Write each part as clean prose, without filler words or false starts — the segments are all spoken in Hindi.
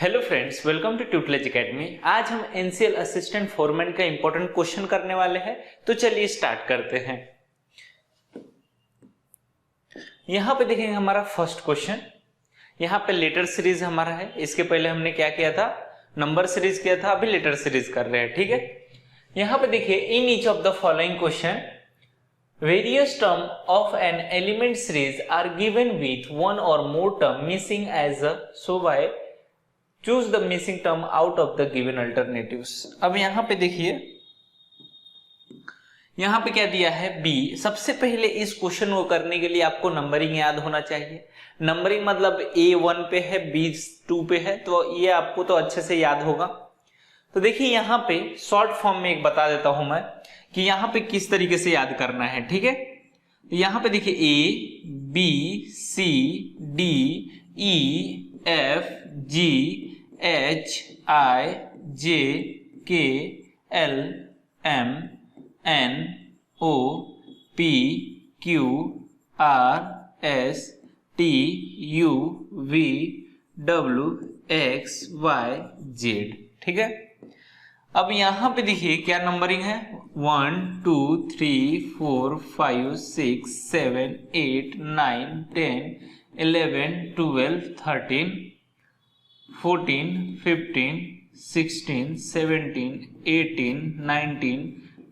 Hello friends, welcome to Tutelage Academy. आज हम एनसीएल असिस्टेंट फोरमैन का इंपॉर्टेंट क्वेश्चन करने वाले हैं, तो चलिए स्टार्ट करते हैं। यहां पे देखेंगे हमारा फर्स्ट क्वेश्चन। यहां पे लेटर सीरीज हमारा है। इसके पहले हमने क्या किया था, नंबर सीरीज किया था, अभी लेटर सीरीज कर रहे हैं। ठीक है, यहां पे देखिए, इन each of the following question various term of an element series are given with one or more term missing as a so by choose the missing term out of the given alternatives। अब यहां पे देखिए, यहां पे क्या दिया है, बी। सबसे पहले इस क्वेश्चन को करने के लिए आपको नंबरिंग याद होना चाहिए। नंबरिंग मतलब ए 1 पे है, बी 2 पे है, तो ये आपको तो अच्छे से याद होगा। तो देखिए यहां पे शॉर्ट फॉर्म में एक बता देता हूं मैं कि यहां पे किस तरीके से याद करना है। ठीक है, यहां पे देखिए A B C D E F G H I J K L M N O P Q R S T U V W X Y Z. ठीक है, अब यहां पे देखिए क्या नंबरिंग है, 1 2 3 4 5 6 7 8 9 10 11 12 13 14 15 16 17 18 19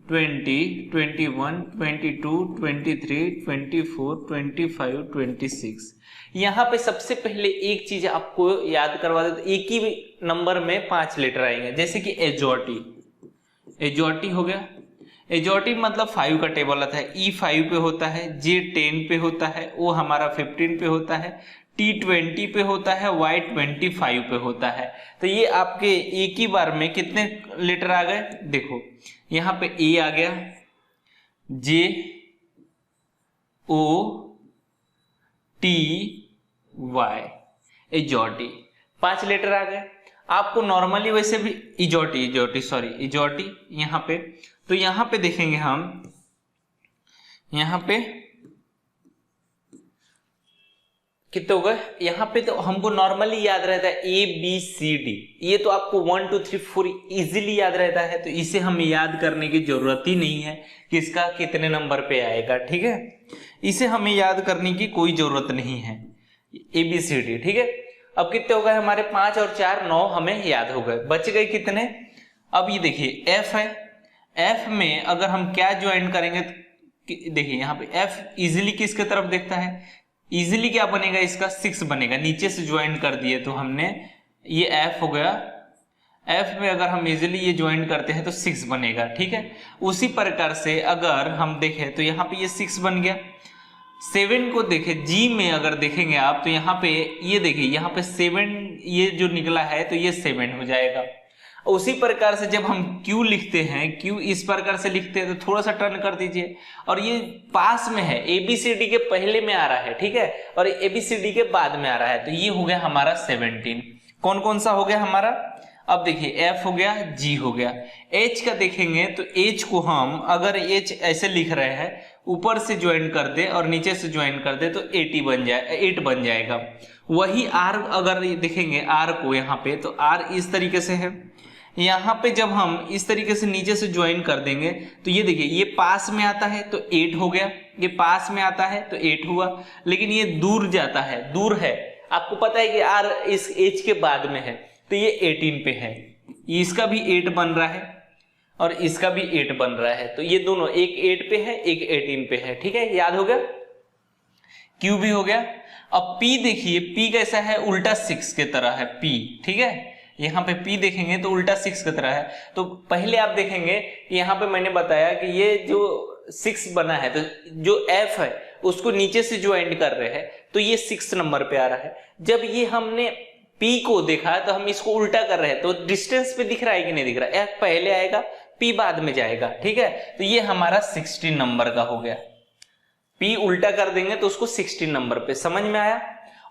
20 21 22 23 24 25 26। यहां पे सबसे पहले एक चीज आपको याद करवा दे, तो एक ही नंबर में 5 लेटर आएंगे, जैसे कि एजॉर्टी। एजॉर्टी हो गया, एजॉर्टी मतलब 5 का टेबल आता है। ई 5 पे होता है, जे 10 पे होता है, ओ हमारा 15 पे होता है, टी 20 पे होता है, वाई 25 पे होता है। तो ये आपके एक ही बार में कितने लेटर आ गए, देखो यहां पे ए आ गया, जे ओ टी वाई, एजॉर्टी 5 लेटर आ गए। आपको नॉर्मली वैसे भी इजॉर्टी यहां पे, तो यहां पे देखेंगे हम, यहां पे कितने हो गए, यहां पे तो हमको नॉर्मली याद रहता है ए बी सी डी, ये तो आपको 1 2 3 4 इजीली याद रहता है, तो इसे हम याद करने की जरूरत ही नहीं है कि इसका कितने नंबर पे आएगा। ठीक है, इसे हमें याद करने की कोई जरूरत नहीं है, ए बी सी डी। ठीक है, अब कितने हो गए हमारे, 5 और 4 9 हमें याद हो गए, बच गए कितने। अब ये देखिए एफ है, एफ में अगर हम क्या ज्वाइन करेंगे, देखिए यहाँ पे एफ इजिली किसके तरफ देखता है, इजिली क्या बनेगा, इसका 6 बनेगा, नीचे से ज्वाइन कर दिए तो हमने, ये एफ हो गया। एफ में अगर हम इजिली ये ज्वाइन करते हैं तो 6 बनेगा। ठीक है, उसी प्रकार से अगर हम देखें तो यहाँ पे ये 6 बन गया। 7 को देखें, जी में अगर देखेंगे आप तो यहाँ पे ये देखिए, यहाँ पे 7 ये जो निकला है तो ये 7 हो जाएगा। उसी प्रकार से जब हम Q लिखते हैं, Q इस प्रकार से लिखते हैं तो थोड़ा सा टर्न कर दीजिए, और ये पास में है, ABCD के पहले में आ रहा है। ठीक है, और ABCD के बाद में आ रहा है, तो ये हो गया हमारा 17। कौन कौन सा हो गया हमारा, अब देखिए F हो गया, G हो गया। H का देखेंगे तो H को हम अगर H ऐसे लिख रहे हैं, ऊपर से ज्वाइन कर दे और नीचे से ज्वाइन कर दे तो 8 बन जाएगा। वही R अगर देखेंगे, R को यहाँ पे, तो R इस तरीके से है, यहाँ पे जब हम इस तरीके से नीचे से ज्वाइन कर देंगे तो ये देखिए, ये पास में आता है तो 8 हो गया, ये पास में आता है तो 8 हुआ, लेकिन ये दूर जाता है, दूर है, आपको पता है कि R इस H के बाद में है, तो ये 18 पे है, इसका भी 8 बन रहा है और इसका भी 8 बन रहा है, तो ये दोनों एक 8 पे है, एक 18 पे है। ठीक है, याद हो गया, Q भी हो गया। अब P देखिए, P कैसा है, उल्टा 6 के तरह है P। ठीक है, यहाँ पे P देखेंगे तो उल्टा 6 की तरह है। तो पहले आप देखेंगे यहाँ पे मैंने बताया कि ये जो 6 बना है, तो जो F है उसको नीचे से ज्वाइन कर रहे हैं, तो ये 6 नंबर पे आ रहा है। जब ये हमने P को देखा तो हम इसको उल्टा कर रहे हैं, तो डिस्टेंस पे दिख रहा है कि नहीं दिख रहा है, F पहले आएगा, P बाद में जाएगा। ठीक है, तो ये हमारा 16 नंबर का हो गया। P उल्टा कर देंगे तो उसको 16 नंबर पे, समझ में आया।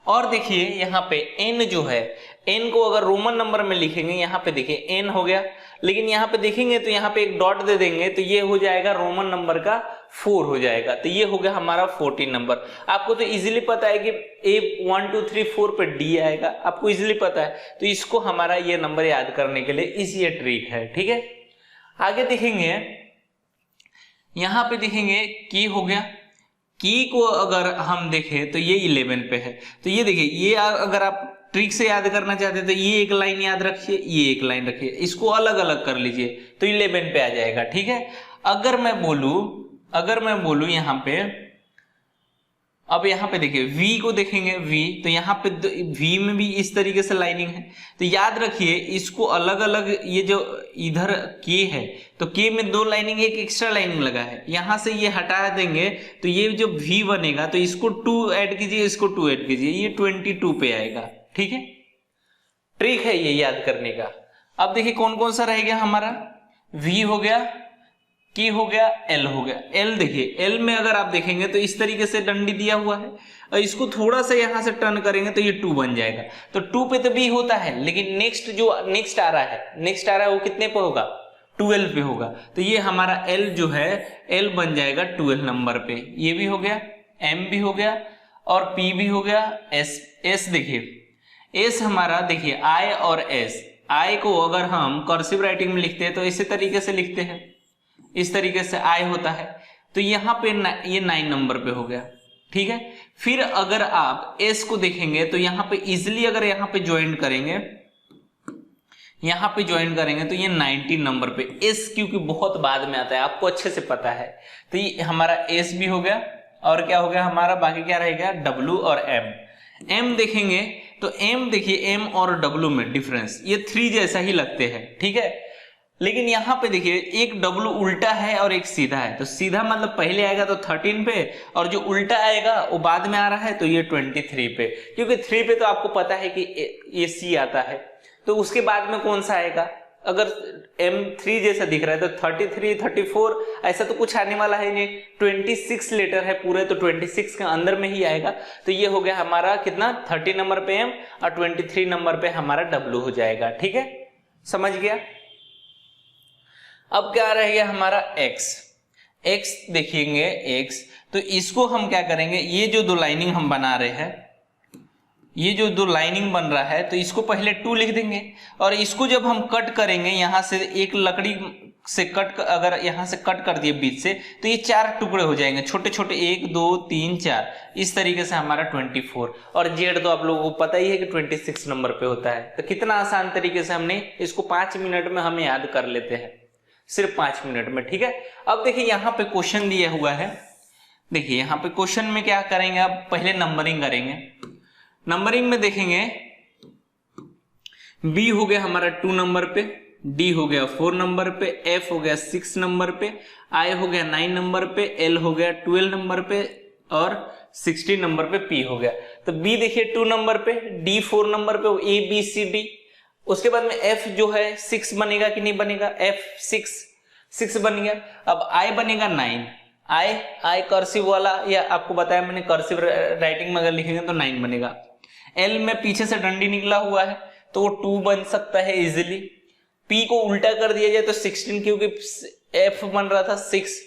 और देखिए यहाँ पे n जो है, n को अगर रोमन नंबर में लिखेंगे, यहाँ पे देखिए n हो गया, लेकिन यहाँ पे देखेंगे तो यहाँ पे एक डॉट दे देंगे तो ये हो जाएगा रोमन नंबर का 4 हो जाएगा, तो ये हो गया हमारा 14 नंबर। आपको तो इजीली पता है कि A 1 2 3 4 पे D आएगा, आपको इजीली पता है, तो इसको हमारा ये नंबर याद करने के लिए इसी ये ट्रिक है। ठीक है, आगे देखेंगे, यहाँ पे देखेंगे की हो गया, की को अगर हम देखें तो ये 11 पे है, तो ये देखिए, ये अगर आप ट्रिक से याद करना चाहते हैं तो ये एक लाइन याद रखिए, ये एक लाइन रखिए, इसको अलग अलग कर लीजिए तो 11 पे आ जाएगा। ठीक है, अगर मैं बोलूं यहाँ पे, अब यहाँ पे देखिए V को देखेंगे, V तो यहाँ पे V में भी इस तरीके से लाइनिंग है, तो याद रखिए इसको अलग अलग, ये जो इधर K है तो K में 2 लाइनिंग, एक एक्स्ट्रा लाइनिंग लगा है, यहाँ से ये हटा देंगे तो ये जो V बनेगा तो इसको 2 ऐड कीजिए, इसको 2 ऐड कीजिए, ये 22 पे आएगा। ठीक है, ट्रिक है ये याद करने का। अब देखिए कौन कौन सा रह गया हमारा, V हो गया, K हो गया, L हो गया। L देखिए, L में अगर आप देखेंगे तो इस तरीके से डंडी दिया हुआ है और इसको थोड़ा सा यहां से टर्न करेंगे तो ये 2 बन जाएगा, तो 2 पे तो B होता है, लेकिन नेक्स्ट आ रहा है वो कितने पे होगा, 12 पे होगा, तो ये हमारा L जो है L बन जाएगा 12 नंबर पे। ये भी हो गया, M भी हो गया और P भी हो गया, S देखिए, S हमारा देखिए I और S, I को अगर हम कर्सिव राइटिंग में लिखते हैं तो इसी तरीके से लिखते हैं, इस तरीके से I होता है, तो यहाँ पे ये 9 नंबर पे हो गया। ठीक है, फिर अगर आप S को देखेंगे तो यहाँ पे इजिली अगर यहाँ पे ज्वाइन करेंगे तो ये 19 नंबर पे, S क्योंकि बहुत बाद में आता है, आपको अच्छे से पता है, तो ये हमारा S भी हो गया, और क्या हो गया हमारा, बाकी क्या रहेगा, W और M देखेंगे तो M देखिए, M और W में डिफरेंस, ये 3 जैसा ही लगते हैं। ठीक है, लेकिन यहाँ पे देखिए एक W उल्टा है और एक सीधा है, तो सीधा मतलब पहले आएगा तो 13 पे, और जो उल्टा आएगा वो बाद में आ रहा है तो ये 23 पे, क्योंकि 3 पे तो आपको पता है कि ये C आता है, तो उसके बाद में कौन सा आएगा, अगर M3 जैसा दिख रहा है तो 33 34 ऐसा तो कुछ आने वाला है नहीं, 26 लेटर है पूरे, तो 26 के अंदर में ही आएगा, तो ये हो गया हमारा कितना, 30 नंबर पे M और 23 नंबर पे हमारा W हो जाएगा। ठीक है, समझ गया। अब क्या रह गया हमारा X देखेंगे, X तो इसको हम क्या करेंगे, ये जो 2 लाइनिंग हम बना रहे हैं, ये जो 2 लाइनिंग बन रहा है तो इसको पहले 2 लिख देंगे, और इसको जब हम कट करेंगे यहाँ से एक लकड़ी से कट, अगर यहाँ से कट कर दिए बीच से तो ये 4 टुकड़े हो जाएंगे छोटे छोटे, 1 2 3 4, इस तरीके से हमारा 24, और Z तो आप लोगों को पता ही है कि 26 नंबर पे होता है। तो कितना आसान तरीके से हमने इसको 5 मिनट में हम याद कर लेते हैं, सिर्फ 5 मिनट में। ठीक है, अब देखिए यहाँ पे क्वेश्चन दिया हुआ है, देखिए यहाँ पे क्वेश्चन में क्या करेंगे, अब पहले नंबरिंग करेंगे। नंबरिंग में देखेंगे B हो गया हमारा 2 नंबर पे, D हो गया 4 नंबर पे, F हो गया 6 नंबर पे, I हो गया 9 नंबर पे, L हो गया 12 नंबर पे, और 16 नंबर पे P हो गया। तो B देखिए 2 नंबर पे, D 4 नंबर पे, A B C D, उसके बाद में F जो है 6 बनेगा कि नहीं बनेगा, F 6 बन गया। अब I बनेगा 9, I कर्सिव वाला, या आपको बताया मैंने कर्सिव राइटिंग में अगर लिखेंगे तो 9 बनेगा। L में पीछे से डंडी निकला हुआ है तो वो 2 बन सकता है इजीली। P को उल्टा कर दिया जाए तो 16, क्योंकि F बन रहा था 6,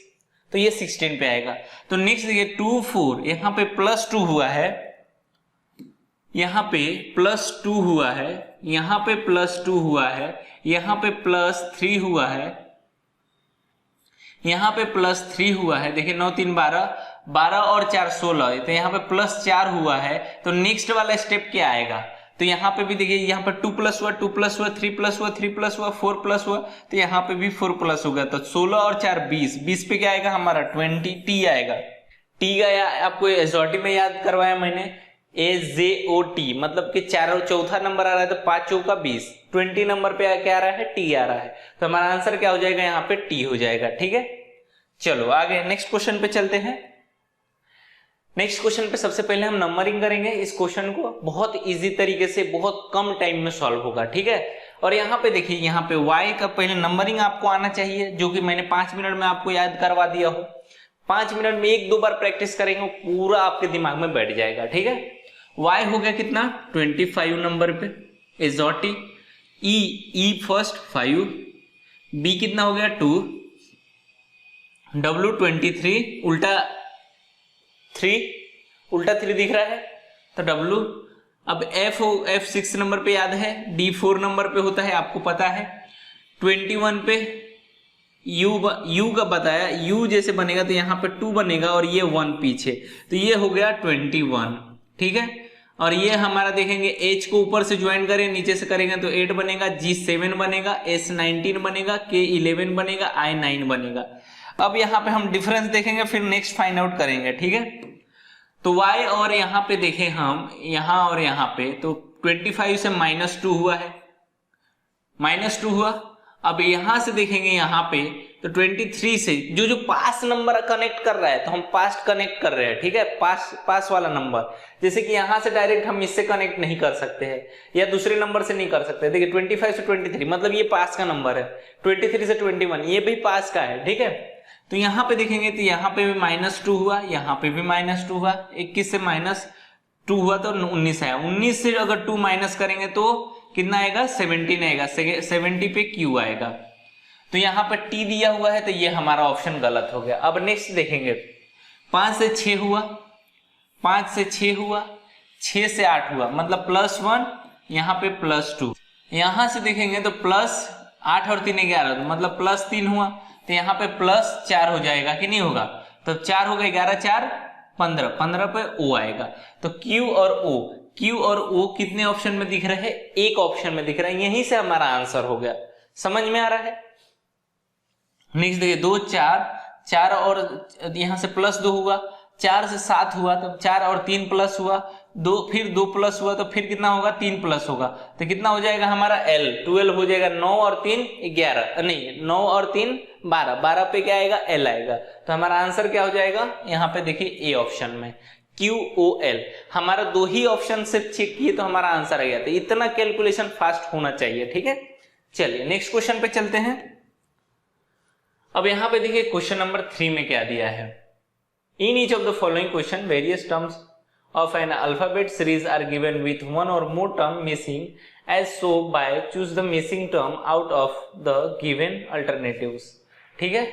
तो ये 16 पे आएगा। तो नेक्स्ट देखिए 2 4, यहाँ पे +2 हुआ है, यहाँ पे +2 हुआ है, यहाँ पे +2 हुआ है, यहाँ पे +3 हुआ है, यहाँ पे +3 हुआ है। देखिए 9 3 12, 12 और 4 16, तो यहाँ पे +4 हुआ है। तो नेक्स्ट वाला स्टेप क्या आएगा, तो यहाँ पे भी देखिए, यहाँ पे 2+ हुआ, 2+ हुआ, 3+ हुआ, 3+ हुआ, 4+ हुआ, तो यहाँ पे भी 4+ होगा। तो 16 और 4 20, 20 पे क्या आएगा हमारा 20, T आएगा। T का आपको एसओटी में याद करवाया मैंने, AJOT, मतलब कि चौथा नंबर आ रहा है तो 5 चौका 20, 20 नंबर पे क्या आ रहा है, T आ रहा है। तो हमारा आंसर क्या हो जाएगा, यहाँ पे T हो जाएगा। ठीक है, चलो आगे नेक्स्ट क्वेश्चन पे चलते हैं। नेक्स्ट क्वेश्चन पे सबसे पहले हम नंबरिंग करेंगे। इस क्वेश्चन को बहुत इजी तरीके से बहुत कम टाइम में सॉल्व होगा। ठीक है, और यहाँ पे देखिए, यहाँ पे y का पहले नंबरिंग आपको आना चाहिए, जो कि मैंने 5 मिनट में आपको याद करवा दिया हो। 5 मिनट में 1-2 बार प्रैक्टिस करेंगे, पूरा आपके दिमाग में बैठ जाएगा। ठीक है, y हो गया कितना 25 नंबर पे एजोटी, ई फर्स्ट 5, b कितना हो गया 2, w 23 उल्टा 3 दिख रहा है तो w। अब f 6 नंबर पे याद है, d 4 नंबर पे होता है आपको पता है, 21 पे u का बताया, u जैसे बनेगा तो यहाँ पे 2 बनेगा और ये 1 पीछे, तो ये हो गया 21, ठीक है। और ये हमारा देखेंगे h को ऊपर से ज्वाइन करें नीचे से करेंगे तो 8 बनेगा, g 7 बनेगा, s 19 बनेगा, k 11 बनेगा, i 9 बनेगा। अब यहाँ पे हम डिफरेंस देखेंगे फिर नेक्स्ट फाइंड आउट करेंगे, ठीक है। तो y और यहाँ पे देखें हम, यहाँ और यहाँ पे तो 25 से -2 हुआ है, -2 हुआ। अब यहाँ से देखेंगे यहाँ पे तो 23 से जो पास नंबर कनेक्ट कर रहा है तो हम पास्ट कनेक्ट कर रहे हैं, ठीक है, पास वाला नंबर। जैसे कि यहाँ से डायरेक्ट हम इससे कनेक्ट नहीं कर सकते हैं या दूसरे नंबर से नहीं कर सकते। देखिए 25 से 23 मतलब ये पास का नंबर है, 23 से 21 ये भी पास का है, ठीक है। तो यहाँ पे देखेंगे तो यहाँ पे भी -2 हुआ, यहाँ पे भी -2 हुआ, 21 से -2 हुआ तो 19 आया, 19 से अगर 2 माइनस करेंगे तो कितना आएगा 17 आएगा, 70 पे Q आएगा। तो यहाँ पर T दिया हुआ है तो ये हमारा ऑप्शन गलत हो गया। अब नेक्स्ट देखेंगे 5 से 6 हुआ, 5 से 6 हुआ, 6 से 8 हुआ मतलब +1, यहाँ पे +2। यहाँ से देखेंगे तो +8 और 3 11 मतलब +3 हुआ, तो यहाँ पे +4 हो जाएगा कि नहीं होगा, तो 4 होगा, 11 4 15, 15 पे O आएगा। तो Q और O कितने ऑप्शन में दिख रहे हैं, एक ऑप्शन में दिख रहा है, यहीं से हमारा आंसर हो गया। समझ में आ रहा है। नेक्स्ट देखिए 2 4 और यहां से +2 हुआ, 4 से 7 हुआ तो 4 और 3 प्लस हुआ, 2 फिर 2 प्लस हुआ तो फिर कितना होगा 3 प्लस होगा, तो कितना हो जाएगा हमारा L 12 हो जाएगा। 9 और 3 11 नहीं, 9 और 3 12, 12 पे क्या आएगा L आएगा। तो हमारा आंसर क्या हो जाएगा, यहाँ पे देखिए ए ऑप्शन में QOL। हमारा 2 ही ऑप्शन से चेक किए तो हमारा आंसर आ गया। तो इतना कैलकुलेशन फास्ट होना चाहिए, ठीक है। चलिए नेक्स्ट क्वेश्चन पे चलते हैं। अब यहाँ पे देखिए क्वेश्चन नंबर 3 में क्या दिया है, in each of the following question various terms of an alphabet series are given with one or more term missing as so by choose the missing term out of the given alternatives। ठीक है।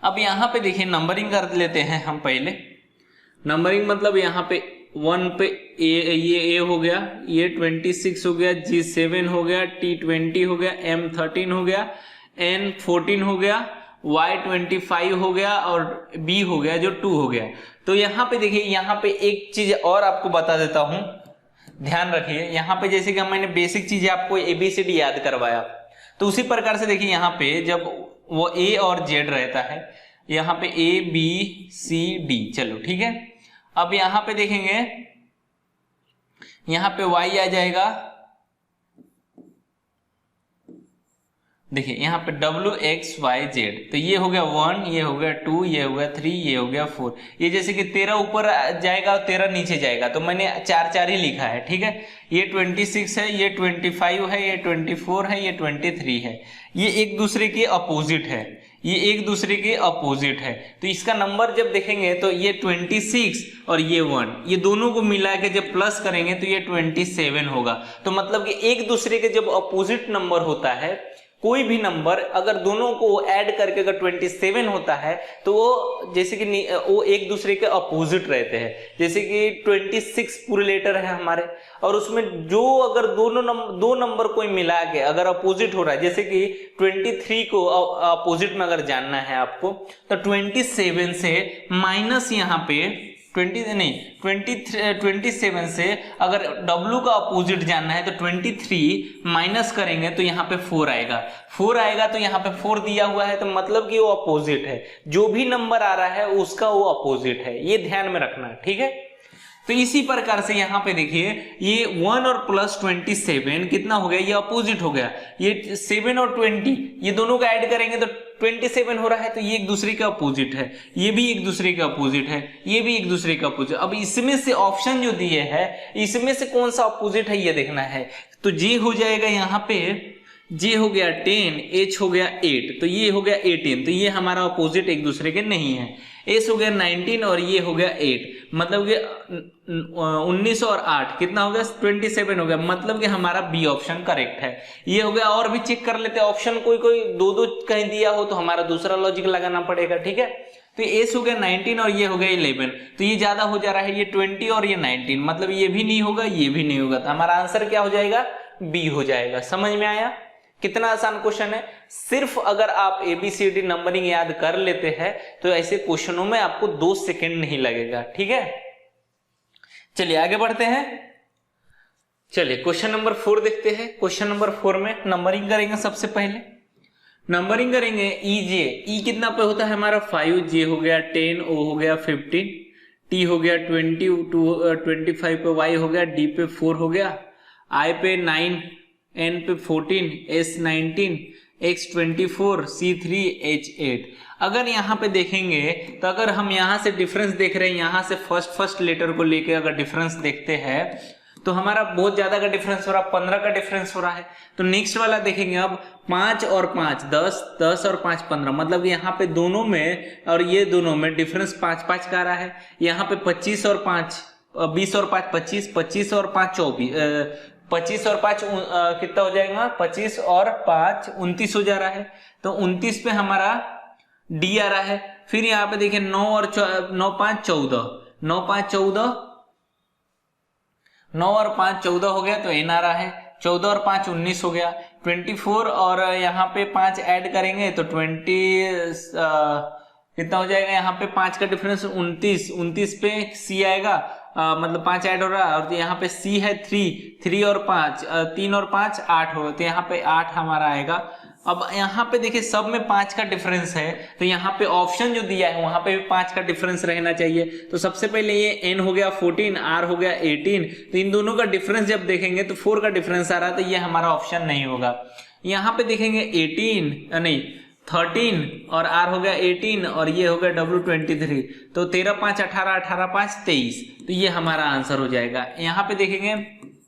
अब यहाँ पे देखिए नंबरिंग कर लेते हैं हम पहले। नंबरिंग मतलब यहाँ पे 1 पे ये A हो गया, ये 26 हो गया, G7 हो गया, T20 हो गया, M13 हो गया, N14 हो गया, Y25 हो गया और B हो गया जो 2 हो गया। तो यहाँ पे देखिए, यहाँ पे एक चीज और आपको बता देता हूं, ध्यान रखिए। यहाँ पे जैसे कि मैंने बेसिक चीजें आपको ABCD याद करवाया, तो उसी प्रकार से देखिए यहाँ पे जब वो A और Z रहता है, यहाँ पे ABCD, चलो ठीक है। अब यहाँ पे देखेंगे, यहाँ पे Y आ जाएगा, देखिए यहाँ पे WXYZ, तो ये हो गया 1, ये हो गया 2, ये हो गया 3, ये हो गया 4। ये जैसे कि 13 ऊपर जाएगा और 13 नीचे जाएगा, तो मैंने 4 ही लिखा है, ठीक है। ये 26 है, ये 25 है, ये 24 है, ये 23 है। ये एक दूसरे के अपोजिट है, ये एक दूसरे के अपोजिट है। तो इसका नंबर जब देखेंगे तो ये 26 और ये 1, ये दोनों को मिला के जब प्लस करेंगे तो ये 27 होगा। तो मतलब कि एक दूसरे के जब अपोजिट नंबर होता है, कोई भी नंबर अगर दोनों को ऐड करके अगर 27 होता है तो वो जैसे कि वो एक दूसरे के अपोजिट रहते हैं। जैसे कि 26 पूरे लेटर है हमारे, और उसमें जो अगर दो नंबर कोई मिला के अगर अपोजिट हो रहा है, जैसे कि 23 को अपोजिट में अगर जानना है आपको, तो 27 से माइनस यहाँ पे 27 से अगर W का अपोजिट जानना है तो 23 माइनस करेंगे तो यहाँ पे 4 आएगा। 4 आएगा तो यहाँ पे 4 दिया हुआ है, तो मतलब कि वो अपोजिट है। जो भी नंबर आ रहा है उसका वो अपोजिट है, ये ध्यान में रखना है, ठीक है। तो इसी प्रकार से यहाँ पे देखिए, ये 1 और प्लस 27 कितना हो गया, ये अपोजिट हो गया। ये 7 और 20 ये दोनों का ऐड करेंगे तो 27 हो रहा है, तो ये एक दूसरे का अपोजिट है, ये भी एक दूसरे का अपोजिट है, ये भी एक दूसरे का अपोजिट। अब इसमें से ऑप्शन जो दिए है, इसमें से कौन सा अपोजिट है ये देखना है। तो जे हो जाएगा यहाँ पे, जे हो गया 10, एच हो गया 8, तो ये हो गया 18, तो ये हमारा अपोजिट एक दूसरे के नहीं है। एस हो गया 19 और ये हो गया 8, मतलब कि 19 और 8 कितना हो गया 27 हो गया, मतलब कि हमारा बी ऑप्शन करेक्ट है। ये हो गया। और भी चेक कर लेते हैं ऑप्शन, कोई कोई दो दो कहीं दिया हो तो हमारा दूसरा लॉजिक लगाना पड़ेगा। ठीक है, तो एस हो गया 19 और ये हो गया 11, तो ये ज्यादा हो जा रहा है, ये 20 और ये 19, मतलब ये भी नहीं होगा ये भी नहीं होगा, तो हमारा आंसर क्या हो जाएगा बी हो जाएगा। समझ में आया? कितना आसान क्वेश्चन है। सिर्फ अगर आप ABCD नंबरिंग याद कर लेते हैं तो ऐसे क्वेश्चनों में आपको 2 सेकंड नहीं लगेगा। ठीक है, चलिए आगे बढ़ते हैं। चलिए क्वेश्चन नंबर 4 देखते हैं। क्वेश्चन नंबर 4 में नंबरिंग करेंगे। सबसे पहले नंबरिंग करेंगे EJ। ई कितना पे होता है हमारा 5, J हो गया 10, O हो गया 15, T हो गया 20, 25 पे Y हो गया, D पे 4 हो गया, I पे 9, N पे 14, S 19, X 24, C 3, H 8। अगर यहाँ पे देखेंगे तो अगर हम यहाँ से डिफरेंस देख रहे हैं, यहाँ से फर्स्ट लेटर को लेके अगर डिफरेंस देखते हैं तो हमारा बहुत ज्यादा का डिफरेंस हो रहा है, 15 का डिफरेंस हो रहा है। तो नेक्स्ट वाला देखेंगे अब 5 और 5 10, 10 और 5 15, मतलब यहाँ पे दोनों में और ये दोनों में डिफरेंस 5 का आ रहा है। यहाँ पे 25 और 5 20 और 5 25, 25 और 5 24, 25 और 5 कितना हो जाएगा 25 और 5 29 हो जा रहा है। तो 29 पे हमारा डी आ रहा है। फिर यहाँ पे देखिए 9 और 9 5 14, 9 5 14, 9 और 5 14 हो गया तो एन आ रहा है। 14 और 5 19 हो गया। 24 और यहाँ पे 5 ऐड करेंगे तो 20 कितना हो जाएगा, यहाँ पे 5 का डिफरेंस 29, 29 पे सी आएगा, मतलब 5 ऐड हो रहा है और यहाँ पे सी है 3 और 5 3 और 5 8 होगा, तो यहाँ पे 8 हमारा आएगा। अब यहाँ पे देखिए सब में 5 का डिफरेंस है, तो यहाँ पे ऑप्शन जो दिया है वहां पे भी 5 का डिफरेंस रहना चाहिए। तो सबसे पहले ये n हो गया 14, r हो गया 18, तो इन दोनों का डिफरेंस जब देखेंगे तो 4 का डिफरेंस आ रहा है, तो ये हमारा ऑप्शन नहीं होगा। यहाँ पे देखेंगे 13 और r हो गया 18 और ये हो गया W23, तो 13 5 18, 18 5 23, तो ये हमारा आंसर हो जाएगा। यहाँ पे देखेंगे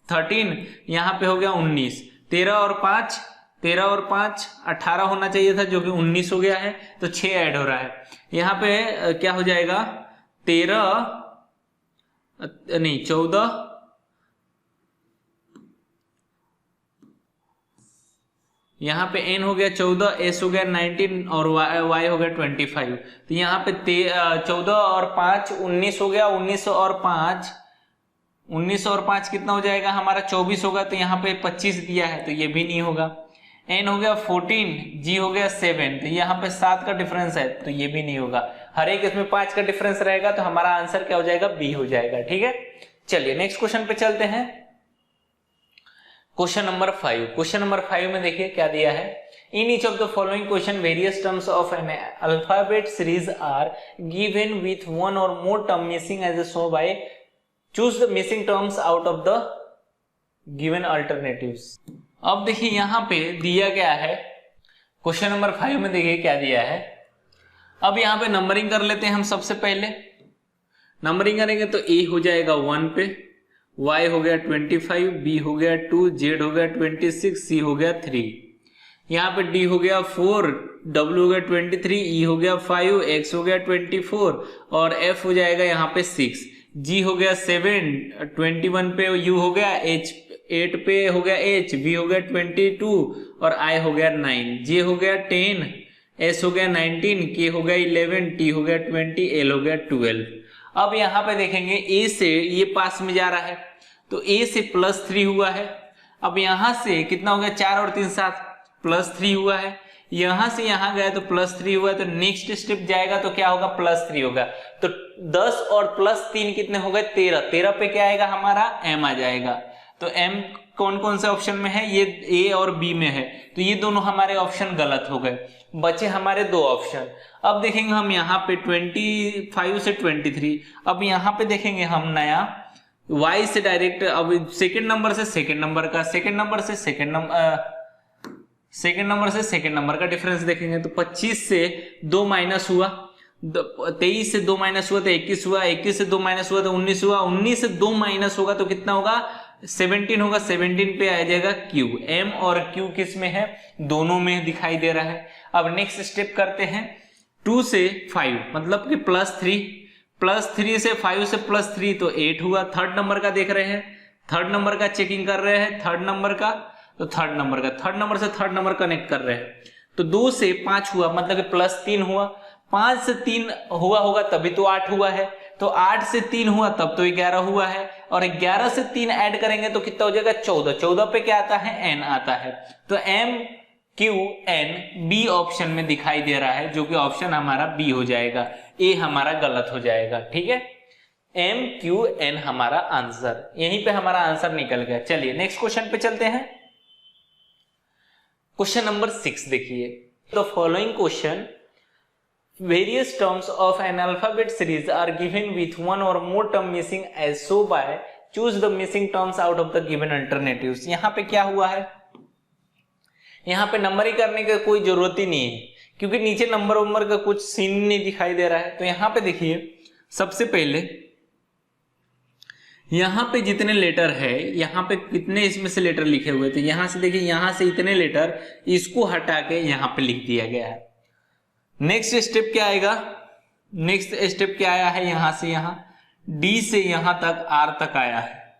13, यहाँ पे हो गया 19, 13 और 5 18 होना चाहिए था जो कि 19 हो गया है, तो 6 ऐड हो रहा है। यहाँ पे क्या हो जाएगा 14, यहाँ पे n हो गया 14, s हो गया 19 और y हो गया 25, तो यहाँ पे 14 और 5 19 हो गया, 19 और 5 कितना हो जाएगा हमारा 24 होगा, तो यहाँ पे 25 दिया है तो ये भी नहीं होगा। n हो गया 14, g हो गया 7, तो यहाँ पे 7 का डिफरेंस है तो ये भी नहीं होगा। हर एक इसमें 5 का डिफरेंस रहेगा, तो हमारा आंसर क्या हो जाएगा बी हो जाएगा। ठीक है, चलिए नेक्स्ट क्वेश्चन पे चलते हैं। Question number 5। क्वेश्चन नंबर 5 में देखिए क्या दिया है। In each of the following question various terms of an alphabet series are given with one और more term missing as show by choose the missing terms out of the given alternatives. अब देखिए यहाँ पे दिया गया है क्वेश्चन नंबर 5 में, देखिए क्या दिया है। अब यहाँ पे नंबरिंग कर लेते हैं हम। सबसे पहले नंबरिंग करेंगे तो ए हो जाएगा 1 पे, y हो गया 25, b हो गया 2, z हो गया 26, c हो गया 3, यहाँ पे d हो गया 4, w हो गया 23, e हो गया 5, x हो गया 24 और f हो जाएगा यहाँ पे 6, g हो गया 7, 21 पे u हो गया, h 8 पे हो गया h, v हो गया 22 और i हो गया 9, j हो गया 10, s हो गया 19, k हो गया 11, t हो गया 20, l हो गया 12। अब यहाँ पे देखेंगे a से ये पास में जा रहा है तो a से +3 हुआ है। अब यहाँ से कितना हो गया 4 और 3 7 +3 हुआ है। यहाँ से यहाँ गया तो +3 हुआ है, तो नेक्स्ट स्टेप जाएगा तो क्या होगा +3 होगा। तो 10 और +3 कितने हो गए 13, 13 पे क्या आएगा हमारा m आ जाएगा। तो m कौन कौन से ऑप्शन में है, ये a और b में है, तो ये दोनों हमारे ऑप्शन गलत हो गए, बचे हमारे 2 ऑप्शन। अब देखेंगे हम यहाँ पे 25 से 23। अब यहाँ पे देखेंगे हम नया y से डायरेक्ट, अब सेकंड नंबर से सेकंड नंबर का, सेकंड नंबर से सेकंड नंबर का डिफरेंस देखेंगे तो 25 से 2 माइनस हुआ, 23 से 2 माइनस हुआ तो 21 हुआ, 21 से 2 माइनस हुआ तो 19 हुआ, 19 से 2 माइनस होगा तो कितना होगा 17 होगा। 17 पे आ जाएगा q। m और q किस में है, दोनों में दिखाई दे रहा है। अब नेक्स्ट स्टेप करते हैं 2 से 5, मतलब कि +3, +3 से 5 से +3 तो 8 हुआ। थर्ड नंबर का देख रहे हैं, थर्ड नंबर का चेकिंग कर रहे हैं, थर्ड नंबर का तो थर्ड नंबर का, थर्ड नंबर से थर्ड नंबर कनेक्ट कर रहे हैं तो 2 से 5 हुआ, मतलब कि +3 हुआ। 5 से 3 हुआ होगा तभी तो 8 हुआ है, तो 8 से 3 हुआ तब तो 11 हुआ है, और 11 से 3 ऐड करेंगे तो कितना हो जाएगा 14। 14 पे क्या आता है, n आता है। तो MQN बी ऑप्शन में दिखाई दे रहा है, जो कि ऑप्शन हमारा बी हो जाएगा, ए हमारा गलत हो जाएगा। ठीक है, MQN हमारा आंसर, यहीं पे हमारा आंसर निकल गया। चलिए नेक्स्ट क्वेश्चन पे चलते हैं। क्वेश्चन नंबर 6 देखिए, the following question, various terms of an alphabet series are given with one or more term missing as so by choose the missing terms out of the given alternatives। यहाँ पे क्या हुआ है, यहाँ पे नंबरिंग करने की कोई जरूरत ही नहीं है, क्योंकि नीचे नंबर का कुछ सीन नहीं दिखाई दे रहा है। तो यहाँ पे देखिए, सबसे पहले यहाँ पे जितने लेटर है, यहाँ पे कितने इसमें से लेटर लिखे हुए थे, यहाँ से देखिए, यहाँ से इतने लेटर, इसको हटा के यहाँ पे लिख दिया गया है। नेक्स्ट स्टेप क्या आएगा, नेक्स्ट स्टेप क्या आया है, यहां से यहां D से यहां तक R तक आया है,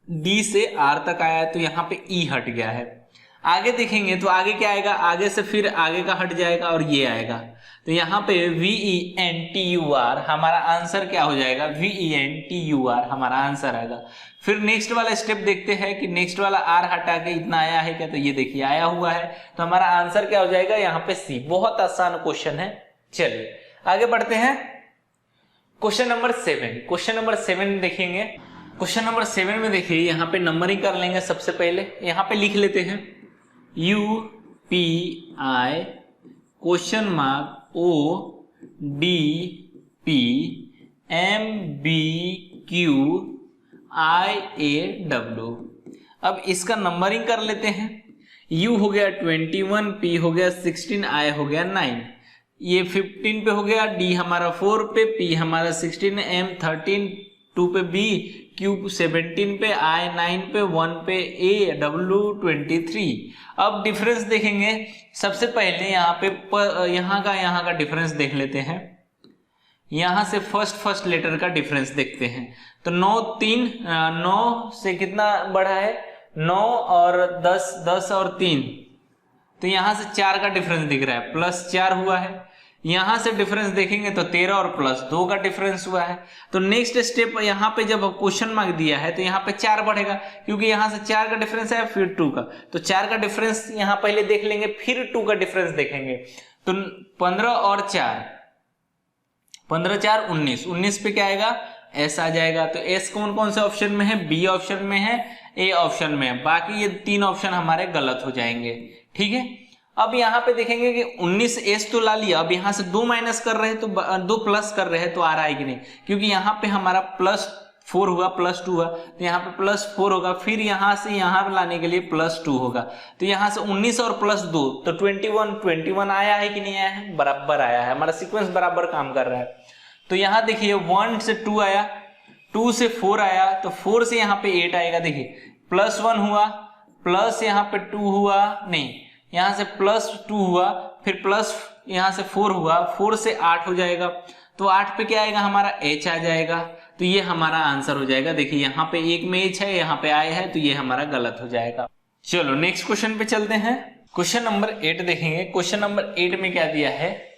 D से R तक आया है, तो यहां पे E हट गया है। आगे देखेंगे तो आगे क्या आएगा, आगे से फिर आगे का हट जाएगा और ये आएगा, तो यहाँ पे VENTUR हमारा आंसर क्या हो जाएगा, VENTUR हमारा आंसर आएगा। फिर नेक्स्ट वाला स्टेप देखते हैं कि नेक्स्ट वाला R हटा के इतना आया है क्या, तो ये देखिए आया हुआ है, तो हमारा आंसर क्या हो जाएगा यहाँ पे C। बहुत आसान क्वेश्चन है। चलिए आगे बढ़ते हैं। क्वेश्चन नंबर 7, क्वेश्चन नंबर 7 देखेंगे। क्वेश्चन नंबर 7 में देखिए, यहाँ पे नंबरिंग कर लेंगे। सबसे पहले यहाँ पे लिख लेते हैं UPI question mark ODP MBQIAW। अब इसका नंबरिंग कर लेते हैं। U हो गया 21, P हो गया 16, I हो गया 9, ये 15 पे हो गया, D हमारा 4 पे, P हमारा 16, M 13, 2 पे B, Q 17 पे, I 9 पे, 1 पे A, W 23। अब डिफरेंस देखेंगे। सबसे पहले यहाँ पे यहाँ का डिफरेंस देख लेते हैं। यहाँ से फर्स्ट लेटर का डिफरेंस देखते हैं। तो 9 से कितना बढ़ा है, 9 और 10 और 3, तो यहाँ से 4 का डिफरेंस दिख रहा है, +4 हुआ है। यहाँ से डिफरेंस देखेंगे तो 13 और +2 का डिफरेंस हुआ है। तो नेक्स्ट स्टेप, यहाँ पे जब क्वेश्चन मार्क दिया है तो यहाँ पे 4 बढ़ेगा, क्योंकि यहाँ से 4 का डिफरेंस है, फिर 2 का, तो 4 का डिफरेंस यहाँ पहले देख लेंगे, फिर 2 का डिफरेंस देखेंगे। तो 15 और 4, 15 4 19, 19 पे क्या आएगा, S आ जाएगा। तो S कौन कौन से ऑप्शन में है, B ऑप्शन में है, A ऑप्शन में है, बाकी ये 3 ऑप्शन हमारे गलत हो जाएंगे। ठीक है, अब यहाँ पे देखेंगे कि 19S तो ला लिया, अब यहाँ से 2 माइनस कर रहे हैं तो 2 प्लस कर रहे हैं तो आ रहा है कि नहीं, क्योंकि यहाँ पे हमारा +4 हुआ, +2 हुआ, तो यहाँ पे +4 होगा, फिर यहाँ से यहाँ लाने के लिए +2 होगा, तो यहाँ से 19 और +2 तो 21 आया है कि नहीं आया है, बराबर आया है, हमारा सीक्वेंस बराबर काम कर रहा है। तो यहाँ देखिए 1 से 2 आया, 2 से 4 आया, तो 4 से यहाँ पे 8 आएगा। देखिए +1 हुआ, प्लस यहाँ पे 2 हुआ, नहीं यहाँ से +2 हुआ, फिर प्लस यहाँ से 4 हुआ, 4 से 8 हो जाएगा, तो 8 पे क्या आएगा, हमारा H आ जाएगा, तो ये हमारा आंसर हो जाएगा। देखिए यहाँ पे एक में H है, यहाँ पे I है, तो ये हमारा गलत हो जाएगा। चलो नेक्स्ट क्वेश्चन पे चलते हैं। क्वेश्चन नंबर 8 देखेंगे। क्वेश्चन नंबर 8 में क्या दिया है,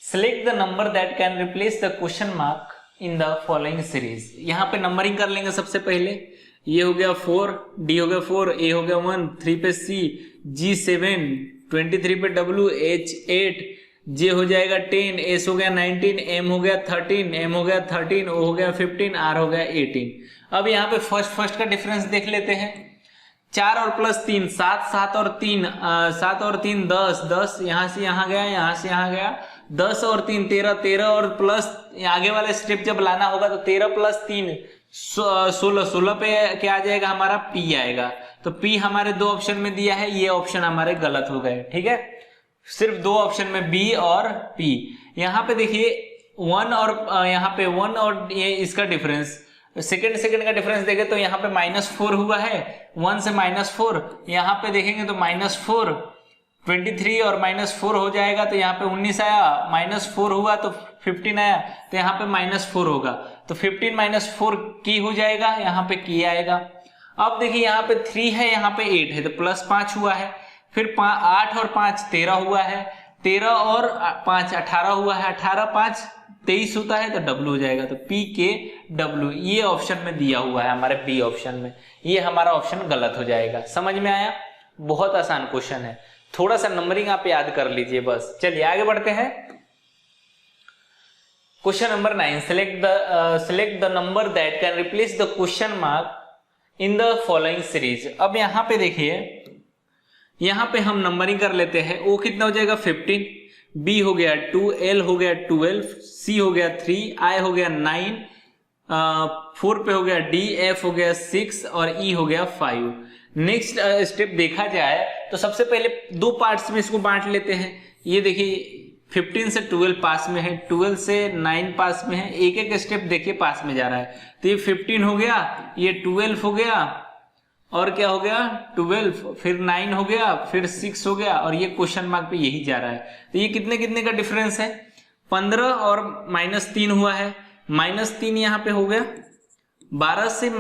select the number that can replace the question mark in the following series. यहाँ पे नंबरिंग कर लेंगे। सबसे पहले ये हो गया 4, D हो गया 4, A हो गया 1, 3 पे C, G 7, 23 पे W, H 8, J हो जाएगा 10, S हो गया 19, M हो गया 13, M हो गया 13, O हो गया 15, R हो गया 18। अब यहाँ पे फर्स्ट का डिफरेंस देख लेते हैं। 4 और +3 7, 7 और 3 10, यहाँ से यहाँ गया, यहाँ से यहाँ गया, 10 और 3 13, 13 और प्लस आगे वाला स्टेप जब लाना होगा तो 13 + 3 16 पे क्या आ जाएगा, हमारा P आएगा। तो P हमारे 2 ऑप्शन में दिया है, ये ऑप्शन हमारे गलत हो गए। ठीक है, सिर्फ 2 ऑप्शन में B और P। यहाँ पे देखिए 1 और यहाँ पे 1 और ये इसका डिफरेंस, सेकंड का डिफरेंस देखें तो यहाँ पे -4 हुआ है, 1 से -4, यहाँ पे देखेंगे तो -4, 23 और -4 हो जाएगा, तो यहाँ पे 19 आया, -4 हुआ तो 15 आया तो यहाँ पे -4 होगा, तो 15 - 4 की हो जाएगा, यहाँ पे की आएगा। अब देखिए यहाँ पे 3 है, यहाँ पे 8 है, तो +5 हुआ है, फिर 8 और 5 13 हुआ है, 13 और 5 18 हुआ है, 18 5 23 होता है, तो W हो जाएगा। तो PKW ये ऑप्शन में दिया हुआ है हमारे बी ऑप्शन में, ये हमारा ऑप्शन गलत हो जाएगा। समझ में आया? बहुत आसान क्वेश्चन है, थोड़ा सा नंबरिंग आप याद कर लीजिए बस। चलिए आगे बढ़ते हैं। Question number 9, select the number that can replace the question mark in the following series। अब यहाँ पे देखिए, यहाँ पे हम नंबरिंग कर लेते हैं। O कितना हो जाएगा 15, B हो गया 2, L हो गया 12, C हो गया 3, I हो गया 9, 4 पे हो गया D, F हो गया 6 और E हो गया 5। नेक्स्ट स्टेप देखा जाए तो सबसे पहले 2 पार्ट्स में इसको बांट लेते हैं। ये देखिए 15 से 12 पास में है, 12 से 9 पास में है, एक एक स्टेप देखिए पास में जा रहा है। तो ये 15 हो गया, ये 12 हो गया, और क्या हो गया 12, फिर 9 हो गया, फिर 6 हो गया, और ये क्वेश्चन मार्क पे यही जा रहा है। तो ये कितने कितने का डिफरेंस है? 15 और -3 हुआ है, -3 यहाँ पे हो गया, 12 से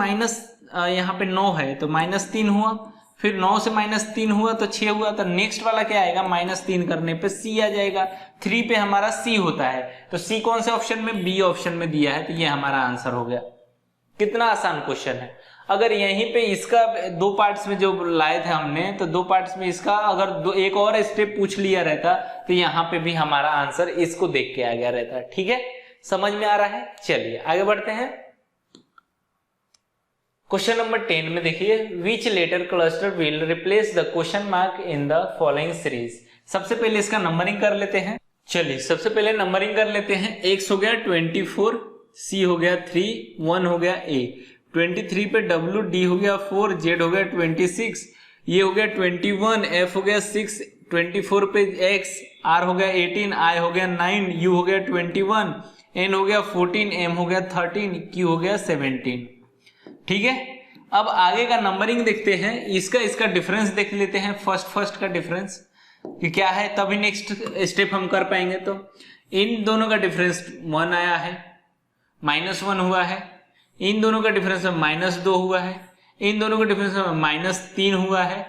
यहाँ पे 9 है तो -3 हुआ, फिर 9 से -3 हुआ तो 6 हुआ। तो नेक्स्ट वाला क्या आएगा? -3 करने पे C आ जाएगा। 3 पे हमारा C होता है, तो C कौन से ऑप्शन में? बी ऑप्शन में दिया है, तो ये हमारा आंसर हो गया। कितना आसान क्वेश्चन है। अगर यहीं पे इसका 2 पार्ट्स में जो लाए थे हमने, तो 2 पार्ट्स में इसका अगर एक और स्टेप पूछ लिया रहता तो यहाँ पे भी हमारा आंसर इसको देख के आ गया रहता। ठीक है, समझ में आ रहा है? चलिए आगे बढ़ते हैं। क्वेश्चन नंबर 10 में देखिए, which letter cluster will replace the question mark in the following series. सबसे पहले इसका नंबरिंग कर लेते हैं। चलिए सबसे पहले नंबरिंग कर लेते हैं। X हो गया 24, C हो गया 3, 1 हो गया A, 23 पे W, D हो गया 4, Z हो गया 26, ये हो गया 21, F हो गया 6, 24 पे X, R हो गया 18, I हो गया 9, U हो गया 21, N हो गया 14, M हो गया 13, Q हो गया 17। ठीक है, अब आगे का नंबरिंग देखते हैं। इसका डिफरेंस देख लेते हैं, फर्स्ट का डिफरेंस कि क्या है, तभी नेक्स्ट स्टेप हम कर पाएंगे। तो इन दोनों का डिफरेंस 1 आया है, -1 हुआ है। इन दोनों का डिफरेंस -2 हुआ है। इन दोनों का डिफरेंस -3 हुआ है।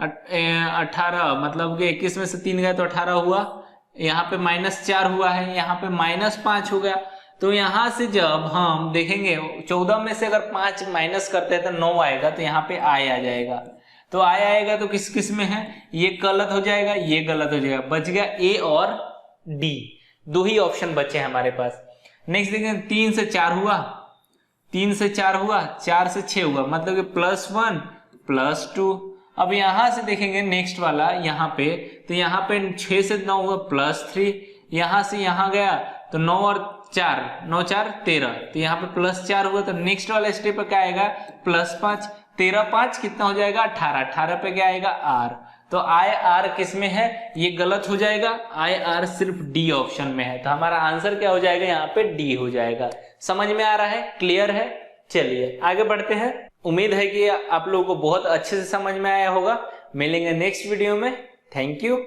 18 मतलब कि 21 में से 3 गया तो 18 हुआ। यहाँ पे -4 हुआ है, यहाँ पे -5 हो गया। तो यहां से जब हम देखेंगे 14 में से अगर 5 माइनस करते हैं तो 9 आएगा, तो यहाँ पे I आ जाएगा। तो I आएगा तो किस में है? ये गलत हो जाएगा, ये गलत हो जाएगा, बच गया A और D, 2 ही ऑप्शन बचे हमारे पास। नेक्स्ट देखेंगे 3 से 4 हुआ, 3 से 4 हुआ, 4 से 6 हुआ, मतलब कि +1 +2। अब यहां से देखेंगे नेक्स्ट वाला यहाँ पे, तो यहाँ पे 6 से 9 हुआ +3, यहां से यहाँ गया तो 9 और 4, 9 4 13, तो यहाँ पे +4 हुआ। तो नेक्स्ट वाला स्टेप पे क्या आएगा? +5, 13 5 कितना हो जाएगा? 18, 18 पे क्या आएगा? R। तो IR किस में है? ये गलत हो जाएगा, IR सिर्फ D ऑप्शन में है। तो हमारा आंसर क्या हो जाएगा? यहाँ पे D हो जाएगा। समझ में आ रहा है? क्लियर है? चलिए आगे बढ़ते हैं। उम्मीद है कि आप लोगों को बहुत अच्छे से समझ में आया होगा। मिलेंगे नेक्स्ट वीडियो में। Thank you.